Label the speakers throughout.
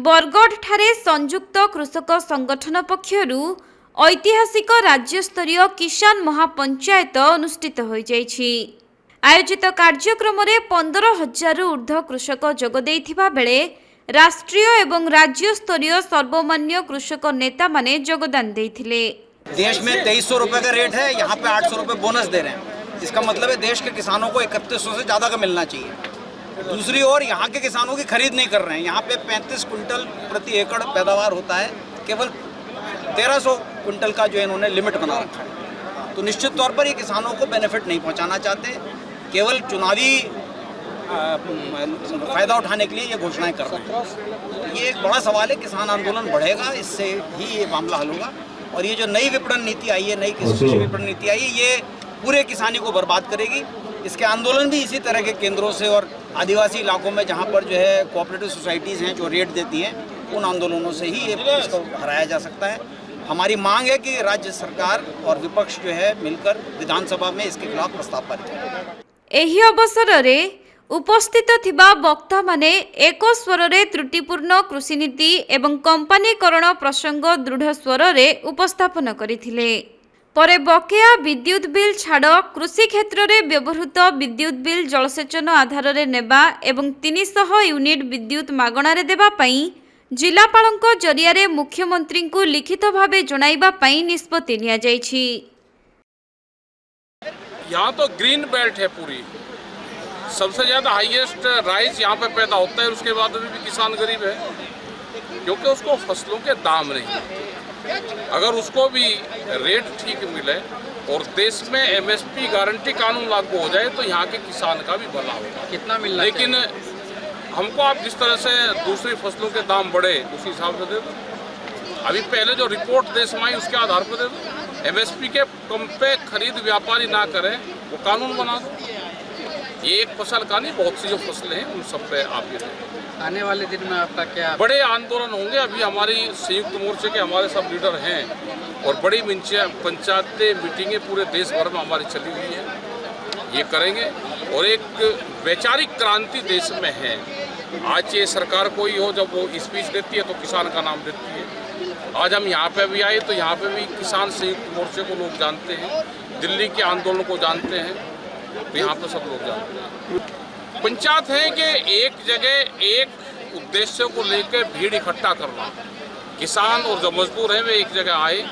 Speaker 1: बरगढ़ ठारे संयुक्त कृषक संगठन पक्षरु ऐतिहासिक राज्यस्तरीय किसान महापंचायत अनुष्ठित हो जाइछि। आयोजित कार्यक्रम में 15,000 ऊर्ध्व कृषक जोग देइथिबा बेले राष्ट्रीय एवं राज्य स्तरीय सर्वमान्य कृषक नेता माने योगदान देइथिले।
Speaker 2: देश में 2300 रुपए का रेट है, यहाँ पे 800 रुपए बोनस दे रहे हैं। इसका मतलब है देश के किसानों को 3100 से ज़्यादा का मिलना चाहिए। दूसरी ओर यहाँ के किसानों की खरीद नहीं कर रहे हैं। यहाँ पे 35 कुंटल प्रति एकड़ पैदावार होता है, केवल 1300 कुंटल का जो इन्होंने लिमिट बना रखा है। तो निश्चित तौर पर ये किसानों को बेनिफिट नहीं पहुँचाना चाहते, केवल चुनावी फ़ायदा उठाने के लिए ये घोषणाएं कर रहे हैं। ये एक बड़ा सवाल है, किसान आंदोलन बढ़ेगा, इससे ही ये मामला हल होगा। और ये जो नई विपणन नीति आई है, नई कृषि विपणन नीति आई है, ये पूरे किसानी को बर्बाद करेगी। इसके आंदोलन भी इसी तरह के केंद्रों से और आदिवासी इलाकों में जहाँ पर जो है कोऑपरेटिव सोसाइटीज़ हैं जो रेट देती हैं, उन आंदोलनों से ही इसको हराया जा सकता है। हमारी मांग है कि राज्य सरकार और विपक्ष जो है मिलकर विधानसभा में इसके खिलाफ प्रस्ताव पारित करें।
Speaker 1: एही अवसर रे उपस्थित थिबा वक्ता माने एक स्वर रे त्रुटिपूर्ण कृषि नीति एवं कंपनीकरण प्रसंग दृढ़ स्वर रे उपस्थापन करिथिले। परे बकेया विद्युत बिल छाड़ कृषि क्षेत्र में व्यवहृत विद्युत बिल जलसेचन आधार रे नेबा एवं 300 यूनिट विद्युत मागणारे देबा पई जिलापालक जरिया मुख्यमंत्री को लिखित भावे जणाइबा पई निष्पत्ति निया जाइछि।
Speaker 3: यहाँ तो ग्रीन बेल्ट है पूरी, सबसे ज़्यादा हाईएस्ट राइस यहाँ पे पैदा होता है। उसके बाद भी किसान गरीब है क्योंकि उसको फसलों के दाम नहीं। अगर उसको भी रेट ठीक मिले और देश में एमएसपी गारंटी कानून लागू हो जाए तो यहाँ के किसान का भी भला होगा। कितना मिलना लेकिन हमको आप जिस तरह से दूसरी फसलों के दाम बढ़े उसी हिसाब से दे दो। अभी पहले जो रिपोर्ट देश में आई उसके आधार पर दे दो। एमएसपी के कम पे खरीद व्यापारी ना करें, वो कानून बना दो। ये एक फसल का नहीं, बहुत सी जो फसलें हैं उन सब पे आप ये
Speaker 4: आने वाले दिन में आपका क्या
Speaker 3: बड़े आंदोलन होंगे। अभी हमारी संयुक्त मोर्चे के हमारे सब लीडर हैं और बड़ी पंचायतें मीटिंगें पूरे देश भर में हमारी चली हुई है, ये करेंगे। और एक वैचारिक क्रांति देश में है। आज ये सरकार कोई हो, जब वो स्पीच देती है तो किसान का नाम देती है। आज हम यहाँ पे भी आए तो यहाँ पे भी किसान संयुक्त मोर्चे को लोग जानते हैं, दिल्ली के आंदोलन को जानते हैं, तो यहाँ पे सब लोग जानते हैं। पंचायत है कि एक जगह एक उद्देश्य को लेकर भीड़ इकट्ठा करना। किसान और जो मजदूर हैं वे एक जगह आए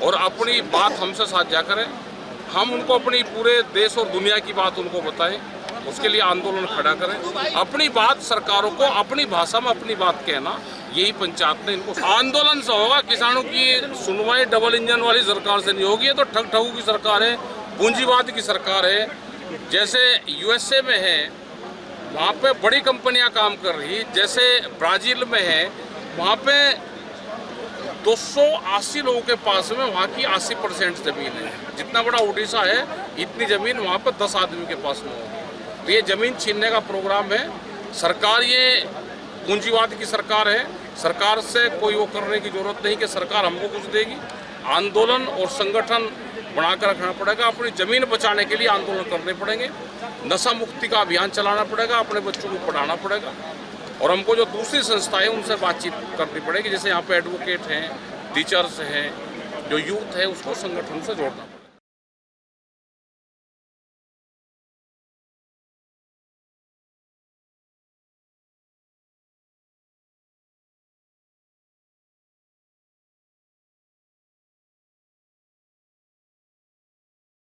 Speaker 3: और अपनी बात हमसे साझा करें, हम उनको अपनी पूरे देश और दुनिया की बात उनको बताएं, उसके लिए आंदोलन खड़ा करें। अपनी बात सरकारों को अपनी भाषा में अपनी बात कहना, यही पंचायत ने इनको आंदोलन से होगा। किसानों की सुनवाई डबल इंजन वाली सरकार से नहीं होगी। ये तो ठग ठगू की सरकार है, पूंजीवाद की सरकार है। जैसे यूएसए में है, वहाँ पे बड़ी कंपनियां काम कर रही, जैसे ब्राज़ील में है, वहाँ पे 280 लोगों के पास में वहाँ की 80% ज़मीन है। जितना बड़ा उड़ीसा है इतनी ज़मीन वहाँ पे 10 आदमी के पास में होगी। तो ये ज़मीन छीनने का प्रोग्राम है। सरकार ये पूंजीवाद की सरकार है, सरकार से कोई वो करने की जरूरत नहीं कि सरकार हमको कुछ देगी। आंदोलन और संगठन बनाकर रखना पड़ेगा। अपनी ज़मीन बचाने के लिए आंदोलन करने पड़ेंगे। नशा मुक्ति का अभियान चलाना पड़ेगा, अपने बच्चों को पढ़ाना पड़ेगा। और हमको जो दूसरी संस्थाएं उनसे बातचीत करनी पड़ेगी, जैसे यहाँ पे एडवोकेट हैं, टीचर्स हैं, जो यूथ है उसको संगठन से जोड़ना पड़ेगा।